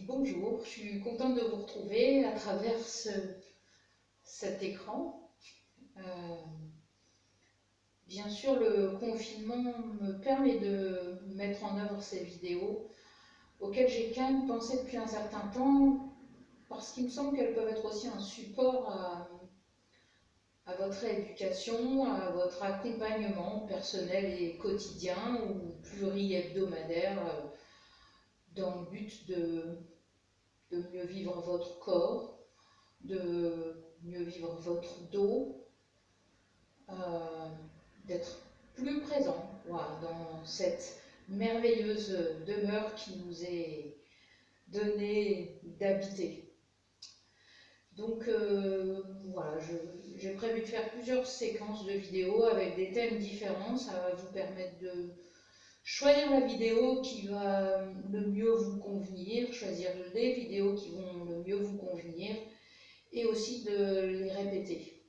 Bonjour, je suis contente de vous retrouver à travers cet écran. Bien sûr, le confinement me permet de mettre en œuvre ces vidéos auxquelles j'ai quand même pensé depuis un certain temps parce qu'il me semble qu'elles peuvent être aussi un support à votre éducation, à votre accompagnement personnel et quotidien ou pluri-hebdomadaire dans le but de mieux vivre votre corps, de mieux vivre votre dos, d'être plus présent, voilà, dans cette merveilleuse demeure qui nous est donnée d'habiter. Donc voilà, j'ai prévu de faire plusieurs séquences de vidéos avec des thèmes différents. Ça va vous permettre de choisir la vidéo qui va le mieux vous convenir, choisir les vidéos qui vont le mieux vous convenir et aussi de les répéter,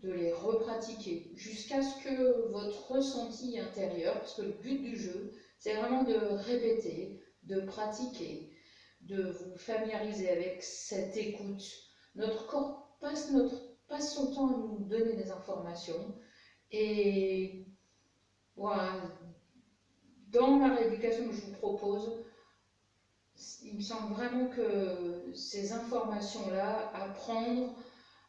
de les repratiquer jusqu'à ce que votre ressenti intérieur, parce que le but du jeu, c'est vraiment de répéter, de pratiquer, de vous familiariser avec cette écoute. Notre corps passe son temps à nous donner des informations et voilà, dans la rééducation que je vous propose, il me semble vraiment que ces informations-là, apprendre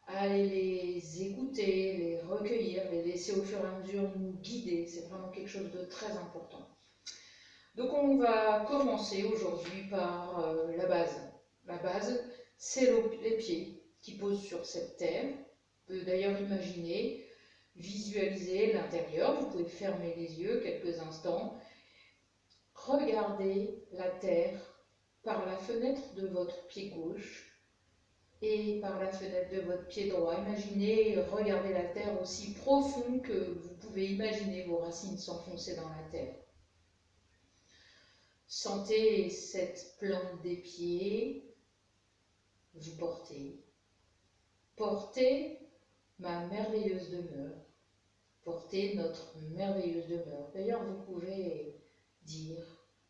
à les écouter, les recueillir, les laisser au fur et à mesure nous guider, c'est vraiment quelque chose de très important. Donc on va commencer aujourd'hui par la base. La base, c'est les pieds qui posent sur cette terre. On peut d'ailleurs imaginer, visualiser l'intérieur. Vous pouvez fermer les yeux quelques instants. Regardez la terre par la fenêtre de votre pied gauche et par la fenêtre de votre pied droit. Imaginez, regardez la terre aussi profond que vous pouvez imaginer vos racines s'enfoncer dans la terre. Sentez cette plante des pieds vous porter. Portez ma merveilleuse demeure. Portez notre merveilleuse demeure. D'ailleurs, vous pouvez dire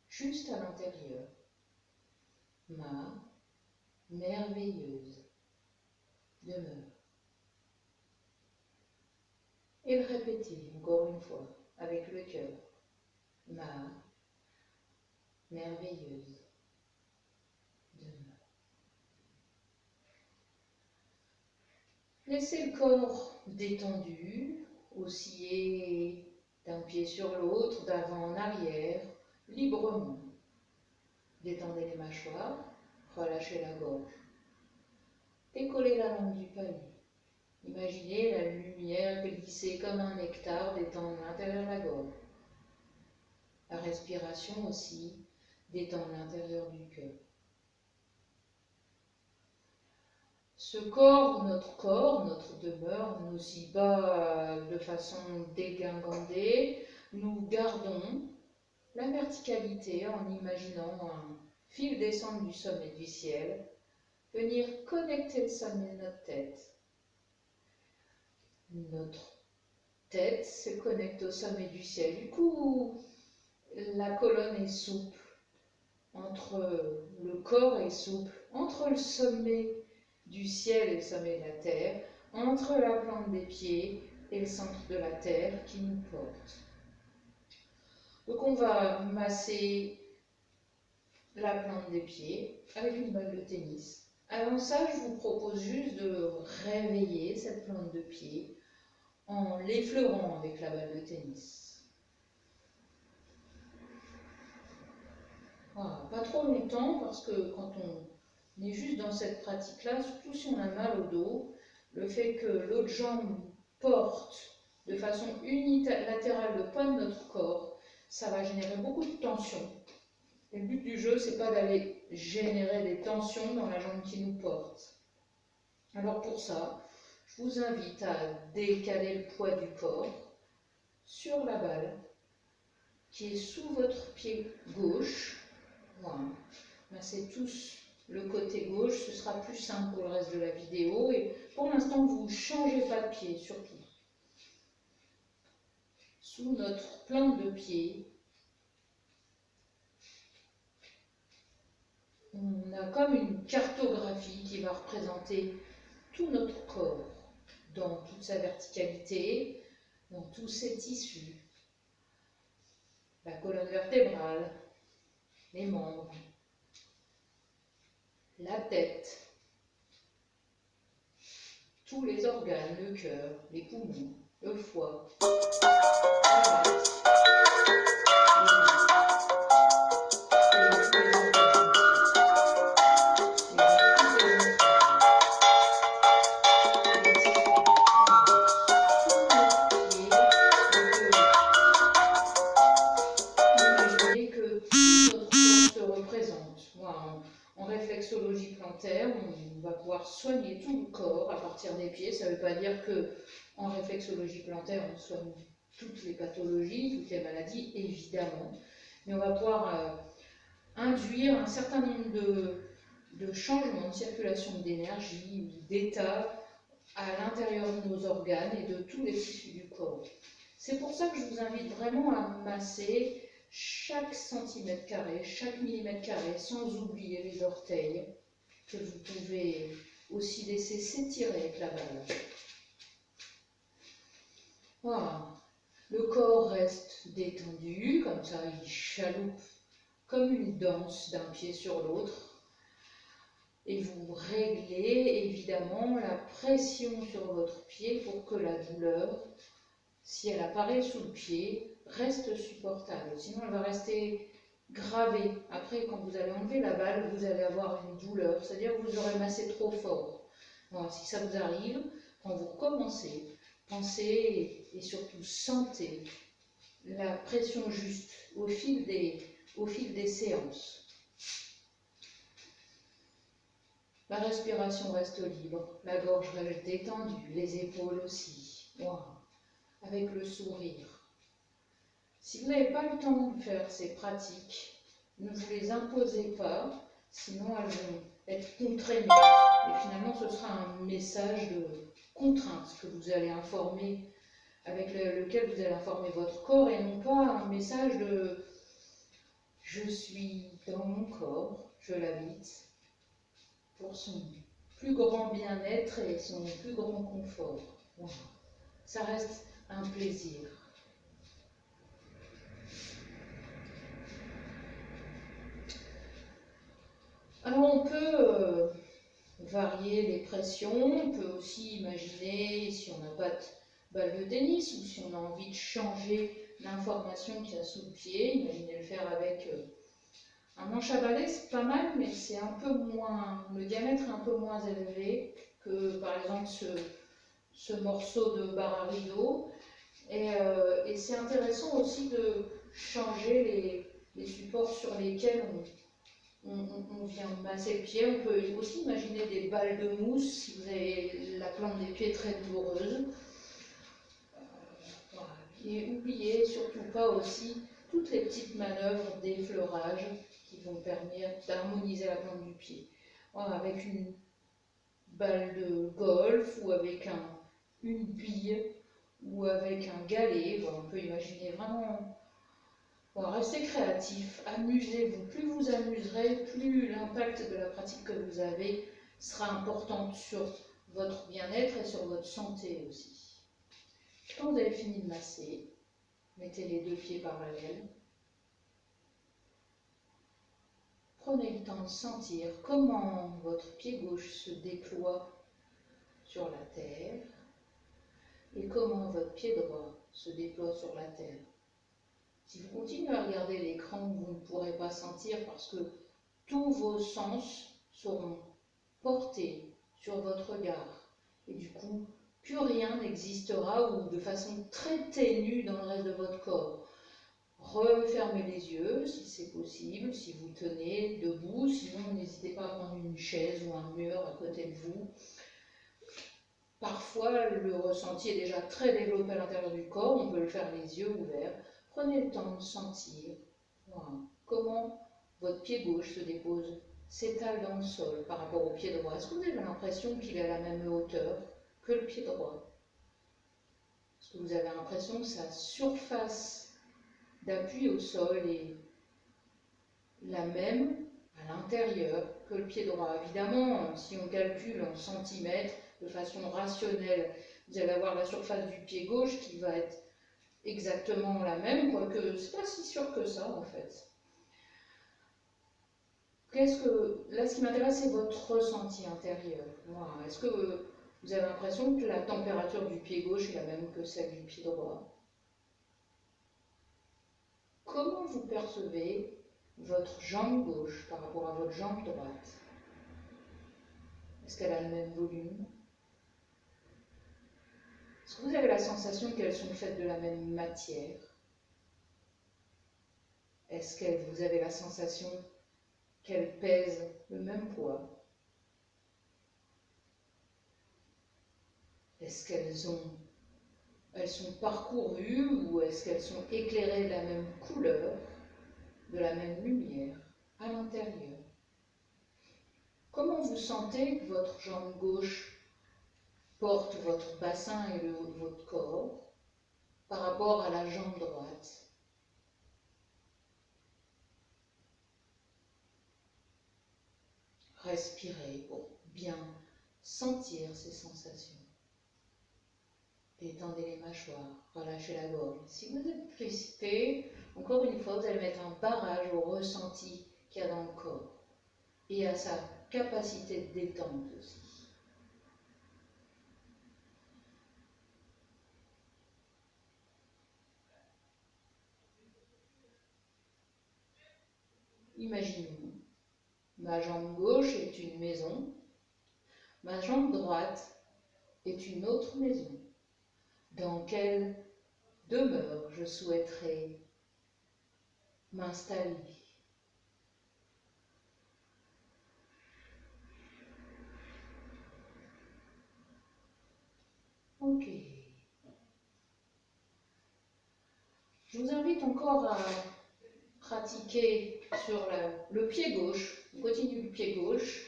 juste à l'intérieur, ma merveilleuse demeure. Et le répétez encore une fois avec le cœur, ma merveilleuse demeure. Laissez le corps détendu, osciller d'un pied sur l'autre, d'avant en arrière, librement. Détendez les mâchoires, relâchez la gorge. Décollez la langue du palais. Imaginez la lumière glisser comme un nectar détendre l'intérieur de la gorge. La respiration aussi détend l'intérieur du cœur. Ce corps, notre demeure, n'oscille pas de façon dégingandée. Nous gardons la verticalité en imaginant un fil descendre du sommet du ciel, venir connecter le sommet de notre tête. Notre tête se connecte au sommet du ciel. Du coup, la colonne est souple, le corps est souple, entre le sommet du ciel et le sommet de la terre, entre la plante des pieds et le centre de la terre qui nous porte. Donc on va masser la plante des pieds avec une balle de tennis. Avant ça, je vous propose juste de réveiller cette plante de pied en l'effleurant avec la balle de tennis. Voilà, pas trop longtemps parce que quand on est juste dans cette pratique-là, surtout si on a mal au dos, le fait que l'autre jambe porte de façon unilatérale le poids de notre corps, ça va générer beaucoup de tension. Et le but du jeu, c'est pas d'aller générer des tensions dans la jambe qui nous porte. Alors pour ça, je vous invite à décaler le poids du corps sur la balle qui est sous votre pied gauche. Voilà. Massez tous le côté gauche, ce sera plus simple pour le reste de la vidéo. Et pour l'instant, vous ne changez pas de pied, surtout. Sous notre plante de pied, on a comme une cartographie qui va représenter tout notre corps dans toute sa verticalité, dans tous ses tissus, la colonne vertébrale, les membres, la tête, tous les organes, le cœur, les poumons, le foie, la rate, en réflexologie plantaire, on va pouvoir soigner tout le corps à partir des pieds. Ça ne veut pas dire que en réflexologie plantaire, on soigne toutes les pathologies, toutes les maladies, évidemment. Mais on va pouvoir induire un certain nombre de changements de circulation d'énergie ou d'état à l'intérieur de nos organes et de tous les tissus du corps. C'est pour ça que je vous invite vraiment à masser chaque centimètre carré, chaque millimètre carré, sans oublier les orteils, que vous pouvez aussi laisser s'étirer avec la balle. Voilà. Le corps reste détendu, comme ça il chaloupe comme une danse d'un pied sur l'autre. Et vous réglez évidemment la pression sur votre pied pour que la douleur, si elle apparaît sous le pied, reste supportable. Sinon, elle va rester gravée. Après, quand vous allez enlever la balle, vous allez avoir une douleur, c'est-à-dire que vous aurez massé trop fort. Bon, si ça vous arrive, quand vous recommencez, pensez et surtout sentez la pression juste au fil des séances. La respiration reste libre, la gorge reste détendue, les épaules aussi. Wow. Avec le sourire. Si vous n'avez pas le temps de faire ces pratiques, ne vous les imposez pas, sinon elles vont être contraignantes. Et finalement, ce sera un message de contrainte que vous allez informer, avec lequel vous allez informer votre corps, et non pas un message de « je suis dans mon corps, je l'habite » pour son plus grand bien-être et son plus grand confort. Voilà. Ça reste un plaisir. Alors on peut varier les pressions, on peut aussi imaginer si on n'a pas de balle de tennis ou si on a envie de changer l'information qu'il y a sous le pied, imaginez le faire avec un manche à balai, c'est pas mal, mais c'est un peu moins, le diamètre est un peu moins élevé que par exemple ce morceau de barre à rideau. Et c'est intéressant aussi de changer les supports sur lesquels on vient masser le pied. On peut aussi imaginer des balles de mousse si vous avez la plante des pieds très douloureuse. Voilà. Et n'oubliez surtout pas aussi toutes les petites manœuvres d'effleurage qui vont permettre d'harmoniser la plante du pied. Voilà, avec une balle de golf ou avec une bille ou avec un galet. Voilà, on peut imaginer vraiment. Bon, restez créatif, amusez-vous. Plus vous amuserez, plus l'impact de la pratique que vous avez sera important sur votre bien-être et sur votre santé aussi. Quand vous avez fini de masser, mettez les deux pieds parallèles. Prenez le temps de sentir comment votre pied gauche se déploie sur la terre et comment votre pied droit se déploie sur la terre. Si vous continuez à regarder l'écran, vous ne pourrez pas sentir parce que tous vos sens seront portés sur votre regard. Et du coup, plus rien n'existera ou de façon très ténue dans le reste de votre corps. Refermez les yeux si c'est possible, si vous tenez debout, sinon n'hésitez pas à prendre une chaise ou un mur à côté de vous. Parfois, le ressenti est déjà très développé à l'intérieur du corps, on peut le faire les yeux ouverts. Prenez le temps de sentir comment votre pied gauche se dépose, s'étale dans le sol par rapport au pied droit. Est-ce que vous avez l'impression qu'il est à la même hauteur que le pied droit? Est-ce que vous avez l'impression que sa surface d'appui au sol est la même, à l'intérieur que le pied droit. Évidemment, si on calcule en centimètres de façon rationnelle, vous allez avoir la surface du pied gauche qui va être exactement la même, quoique c'est pas si sûr que ça en fait. Là, ce qui m'intéresse, c'est votre ressenti intérieur. Voilà. Est-ce que vous avez l'impression que la température du pied gauche est la même que celle du pied droit? Comment vous percevez votre jambe gauche par rapport à votre jambe droite? Est-ce qu'elle a le même volume? Est-ce que vous avez la sensation qu'elles sont faites de la même matière? Est-ce que vous avez la sensation qu'elles pèsent le même poids? Est-ce qu'elles sont parcourues ou est-ce qu'elles sont éclairées de la même couleur, de la même lumière à l'intérieur? Comment vous sentez que votre jambe gauche porte votre bassin et le haut de votre corps par rapport à la jambe droite? Respirez pour bien sentir ces sensations. Détendez les mâchoires, relâchez la gorge. Si vous êtes crispé, encore une fois, vous allez mettre un barrage au ressenti qu'il y a dans le corps et à sa capacité de détente aussi. Imaginons, ma jambe gauche est une maison, ma jambe droite est une autre maison. Dans quelle demeure je souhaiterais m'installer? Ok. Je vous invite encore à pratiquer sur le pied gauche. On continue du pied gauche.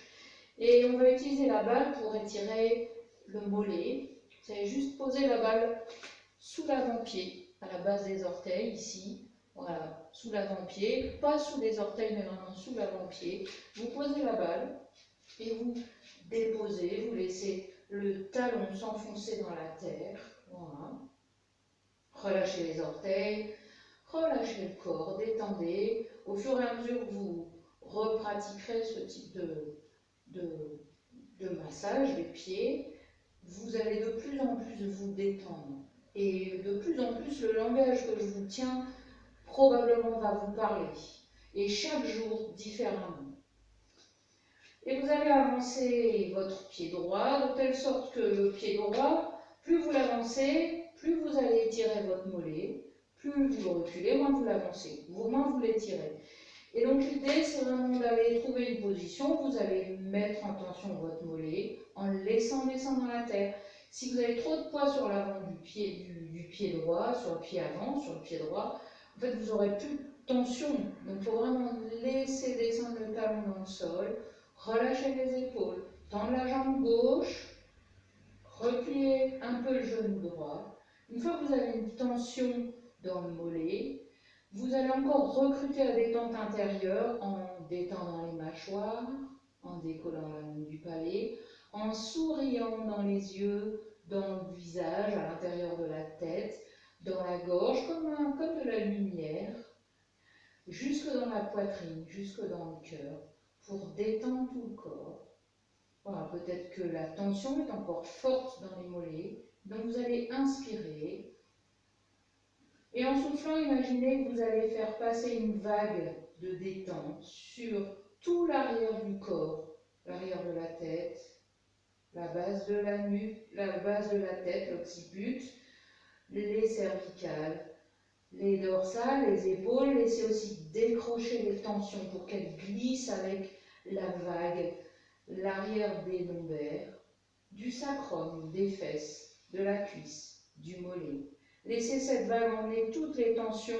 Et on va utiliser la balle pour étirer le mollet. Vous allez juste poser la balle sous l'avant-pied, à la base des orteils, ici. Voilà, sous l'avant-pied. Pas sous les orteils, mais vraiment sous l'avant-pied. Vous posez la balle et vous déposez. Vous laissez le talon s'enfoncer dans la terre. Voilà. Relâchez les orteils. Relâchez le corps, détendez. Au fur et à mesure que vous repratiquerez ce type de massage des pieds, vous allez de plus en plus vous détendre. Et de plus en plus, le langage que je vous tiens probablement va vous parler. Et chaque jour différemment. Et vous allez avancer votre pied droit de telle sorte que le pied droit, plus vous l'avancez, plus vous allez étirer votre mollet. Plus vous le reculez, moins vous l'avancez, moins vous l'étirez. Et donc l'idée, c'est vraiment d'aller trouver une position. Vous allez mettre en tension votre mollet en le laissant descendre dans la terre. Si vous avez trop de poids sur l'avant du pied droit, sur le pied avant, sur le pied droit, en fait, vous n'aurez plus de tension. Donc il faut vraiment laisser descendre le talon dans le sol, relâcher les épaules, tendre la jambe gauche, replier un peu le genou droit. Une fois que vous avez une tension dans le mollet, vous allez encore recruter la détente intérieure en détendant les mâchoires, en décollant la ligne du palais, en souriant dans les yeux, dans le visage, à l'intérieur de la tête, dans la gorge, comme de la lumière, jusque dans la poitrine, jusque dans le cœur, pour détendre tout le corps. Voilà, peut-être que la tension est encore forte dans les mollets, donc vous allez inspirer. Et en soufflant, imaginez que vous allez faire passer une vague de détente sur tout l'arrière du corps, l'arrière de la tête, la base de la nuque, la base de la tête, l'occiput, les cervicales, les dorsales, les épaules. Laissez aussi décrocher les tensions pour qu'elles glissent avec la vague, l'arrière des lombaires, du sacrum, des fesses, de la cuisse, du mollet. Laissez cette vague emmener toutes les tensions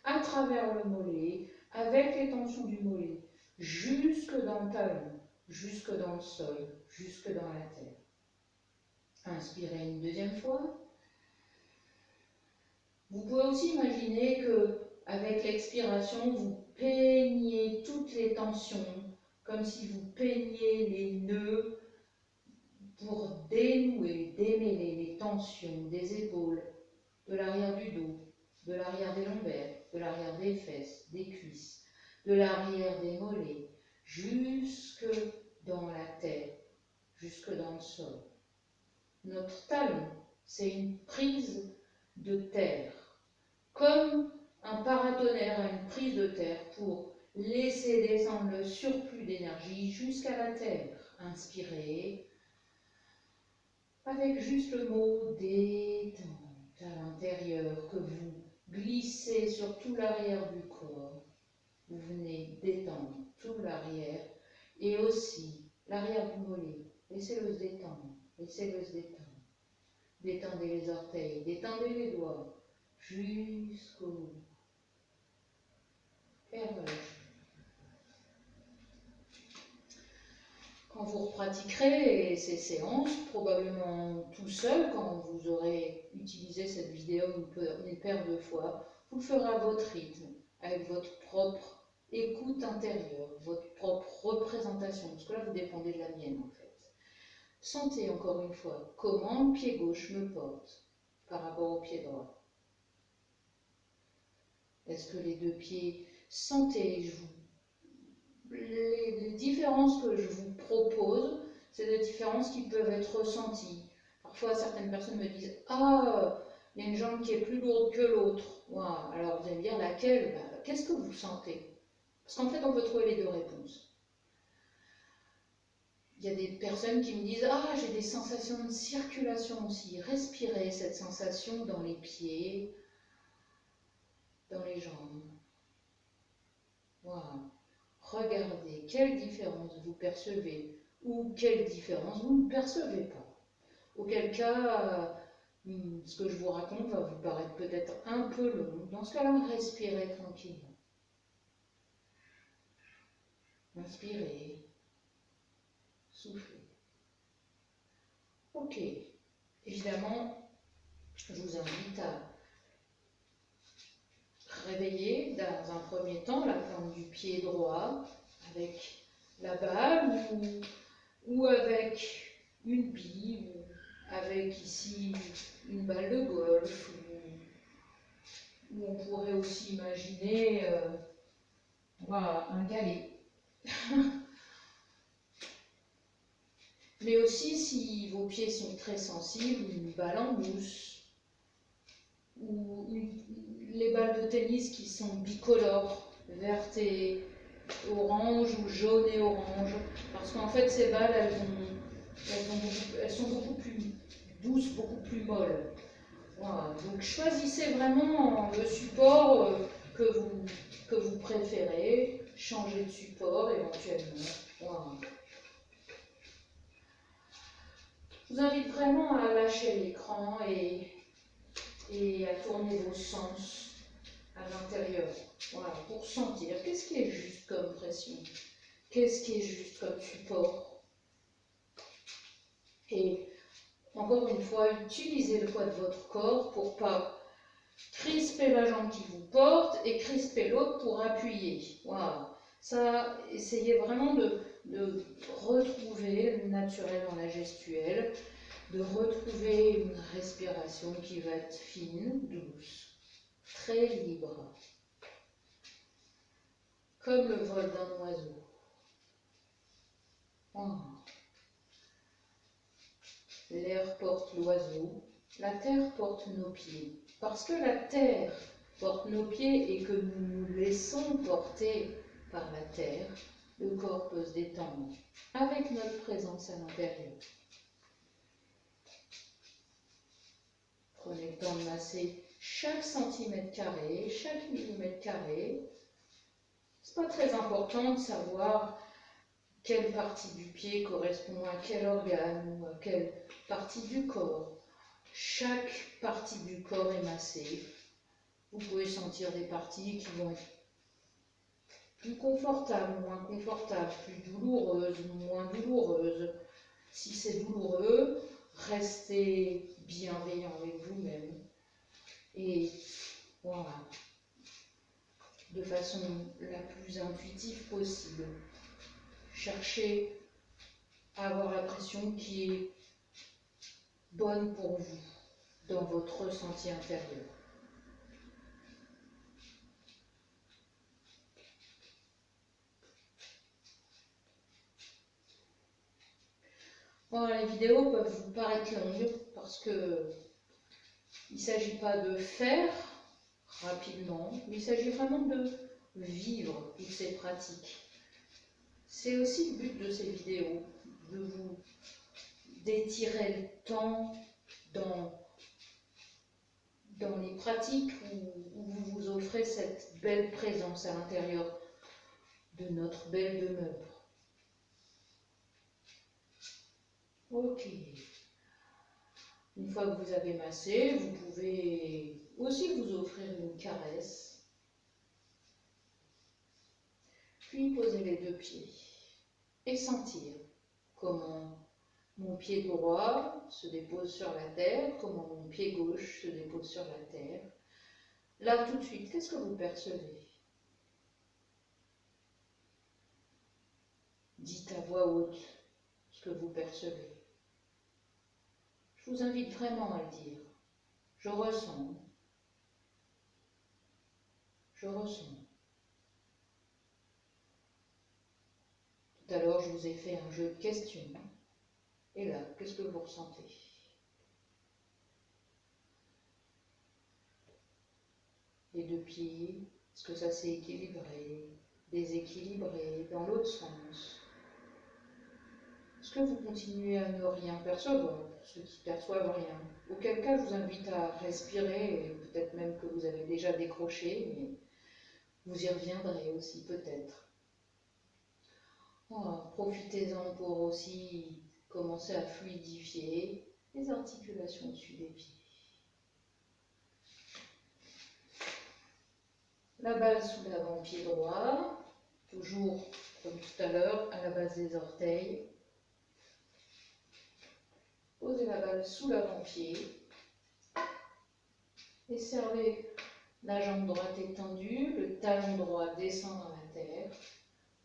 à travers le mollet, avec les tensions du mollet, jusque dans le talon, jusque dans le sol, jusque dans la terre. Inspirez une deuxième fois. Vous pouvez aussi imaginer que, avec l'expiration, vous peignez toutes les tensions comme si vous peigniez les nœuds pour dénouer, démêler les tensions des épaules, de l'arrière du dos, de l'arrière des lombaires, de l'arrière des fesses, des cuisses, de l'arrière des mollets, jusque dans la terre, jusque dans le sol. Notre talon, c'est une prise de terre, comme un paratonnerre a une prise de terre pour laisser descendre le surplus d'énergie jusqu'à la terre. Inspirez, avec juste le mot détente à l'intérieur que vous glissez sur tout l'arrière du corps. Vous venez détendre tout l'arrière et aussi l'arrière du mollet. Laissez-le se détendre, laissez-le se détendre. Détendez les orteils, détendez les doigts jusqu'au bout. Et relâchez. Quand vous repratiquerez ces séances, probablement tout seul, quand vous aurez utilisé cette vidéo une paire de fois, vous le ferez à votre rythme, avec votre propre écoute intérieure, votre propre représentation, parce que là vous dépendez de la mienne en fait. Sentez encore une fois comment le pied gauche me porte par rapport au pied droit. Est-ce que les deux pieds, sentez, les différences que je vous propose, c'est des différences qui peuvent être ressenties. Parfois, certaines personnes me disent « Ah, il y a une jambe qui est plus lourde que l'autre. Wow. » Alors, vous allez me dire laquelle? Qu'est-ce que vous sentez? Parce qu'en fait, on peut trouver les deux réponses. Il y a des personnes qui me disent « Ah, j'ai des sensations de circulation aussi. » Respirez cette sensation dans les pieds, dans les jambes. Wow. Regardez quelle différence vous percevez ou quelle différence vous ne percevez pas. Auquel cas, ce que je vous raconte va vous paraître peut-être un peu long. Dans ce cas-là, respirez tranquillement. Inspirez, soufflez. Ok, évidemment, je vous invite à réveiller dans un premier temps la plante du pied droit avec la balle ou avec une bille, avec ici une balle de golf, ou on pourrait aussi imaginer voilà, un galet. Mais aussi, si vos pieds sont très sensibles, une balle en mousse, ou les balles de tennis qui sont bicolores, vertes et orange ou jaune et orange, parce qu'en fait ces balles elles sont beaucoup plus douces, beaucoup plus molles. Voilà. Donc choisissez vraiment le support que vous préférez, changez de support éventuellement. Voilà. Je vous invite vraiment à lâcher l'écran et à tourner vos sens à l'intérieur, voilà, pour sentir qu'est-ce qui est juste comme pression, qu'est-ce qui est juste comme support. Et encore une fois, utilisez le poids de votre corps pour pas crisper la jambe qui vous porte et crisper l'autre pour appuyer. Voilà. Ça, essayez vraiment de retrouver le naturel dans la gestuelle, de retrouver une respiration qui va être fine, douce, très libre, comme le vol d'un oiseau. Oh. L'air porte l'oiseau, la terre porte nos pieds. Parce que la terre porte nos pieds et que nous nous laissons porter par la terre, le corps peut se détendre avec notre présence à l'intérieur. Prenez le temps de masser chaque centimètre carré, chaque millimètre carré. C'est pas très important de savoir quelle partie du pied correspond à quel organe ou à quelle partie du corps. Chaque partie du corps est massée. Vous pouvez sentir des parties qui vont être plus confortables, moins confortables, plus douloureuses, moins douloureuses. Si c'est douloureux, restez bienveillant avec vous-même. Et voilà, de façon la plus intuitive possible. cherchez à avoir la pression qui est bonne pour vous dans votre ressenti intérieur. Bon, les vidéos peuvent vous paraître longues parce que il ne s'agit pas de faire rapidement, mais il s'agit vraiment de vivre toutes ces pratiques. C'est aussi le but de ces vidéos, de vous d'étirer le temps dans les pratiques où vous vous offrez cette belle présence à l'intérieur de notre belle demeure. Ok. Une fois que vous avez massé, vous pouvez aussi vous offrir une caresse. Puis poser les deux pieds et sentir comment mon pied droit se dépose sur la terre, comment mon pied gauche se dépose sur la terre. Là, tout de suite, qu'est-ce que vous percevez? Dites à voix haute ce que vous percevez. Je vous invite vraiment à le dire. Je ressens. Je ressens. Tout à l'heure, je vous ai fait un jeu de questions. Et là, qu'est-ce que vous ressentez? Les deux pieds, est-ce que ça s'est équilibré, déséquilibré, dans l'autre sens? Est-ce que vous continuez à ne rien percevoir, pour ceux qui ne perçoivent rien? Auquel cas, je vous invite à respirer, et peut-être même que vous avez déjà décroché, mais vous y reviendrez aussi peut-être. Oh, profitez-en pour aussi commencer à fluidifier les articulations au-dessus des pieds. La balle sous l'avant-pied droit, toujours comme tout à l'heure, à la base des orteils. Posez la balle sous l'avant-pied et servez la jambe droite étendue, le talon droit descend dans la terre,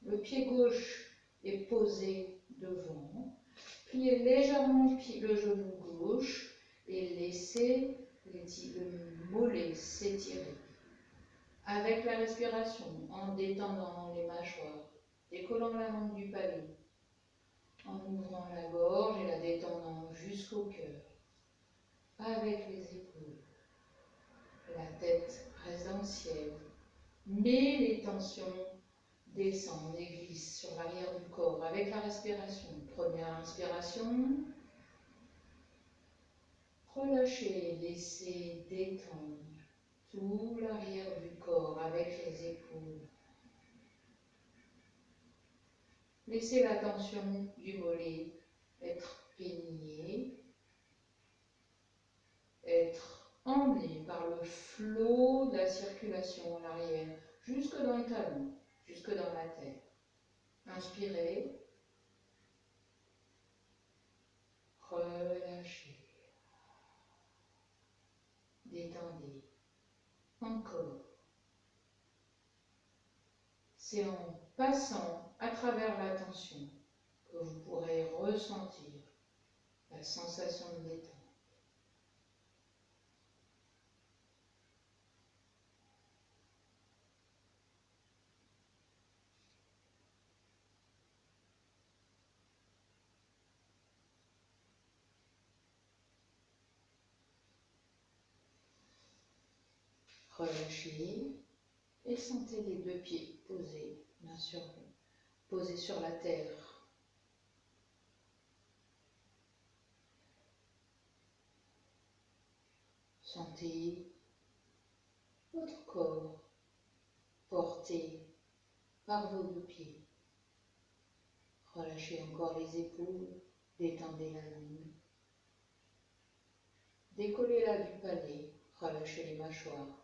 le pied gauche est posé devant, pliez légèrement le genou gauche et laissez le mollet s'étirer. Avec la respiration, en détendant les mâchoires, décollant la langue du palais, en ouvrant la gorge et la détendant jusqu'au cœur, avec les épaules. La tête reste dans le ciel, mais les tensions descendent et glissent sur l'arrière du corps avec la respiration. Première inspiration, relâchez, laissez détendre tout l'arrière du corps avec les épaules. Laissez la tension du mollet être peignée, être emmené par le flot de la circulation à l'arrière, jusque dans les talons, jusque dans la terre. Inspirez, relâchez, détendez, encore. C'est en passant à travers la tension que vous pourrez ressentir la sensation de détente. Relâchez et sentez les deux pieds posés, bien sûr, posés sur la terre. Sentez votre corps porté par vos deux pieds. Relâchez encore les épaules, détendez la langue. Décollez-la du palais, relâchez les mâchoires.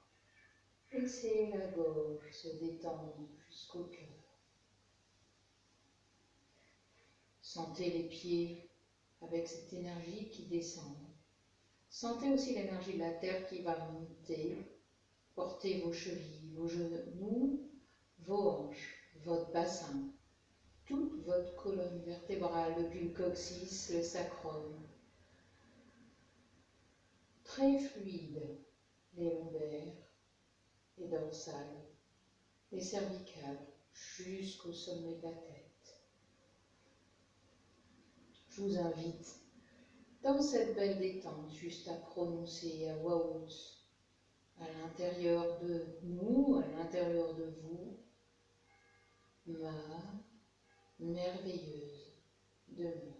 Laissez la gorge se détendre jusqu'au cœur. Sentez les pieds avec cette énergie qui descend. Sentez aussi l'énergie de la terre qui va monter. Portez vos chevilles, vos genoux, vos hanches, votre bassin, toute votre du coccyx, le sacrum. Très fluide, les lombaires, les dorsales, les cervicales, jusqu'au sommet de la tête. Je vous invite, dans cette belle détente, juste à prononcer à voix haute, à l'intérieur de nous, à l'intérieur de vous, ma merveilleuse demeure.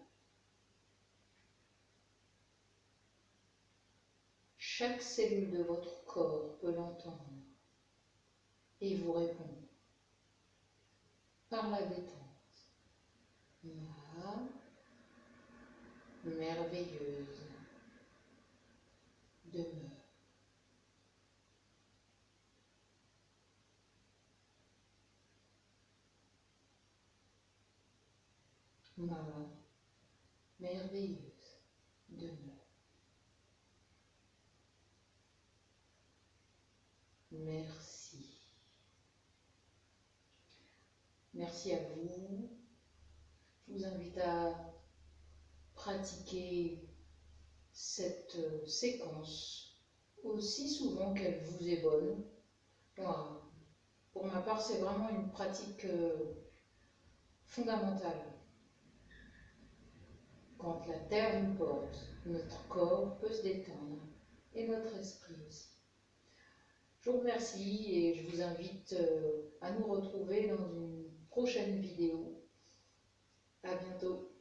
Chaque cellule de votre corps peut l'entendre et vous répondre par la détente. Ma merveilleuse demeure. Ma merveilleuse demeure. Merci. Merci à vous. Je vous invite à pratiquer cette séquence aussi souvent qu'elle vous est bonne. Voilà. Pour ma part, c'est vraiment une pratique fondamentale. Quand la terre nous porte, notre corps peut se détendre et notre esprit aussi. Je vous remercie et je vous invite à nous retrouver dans une prochaine vidéo. À bientôt.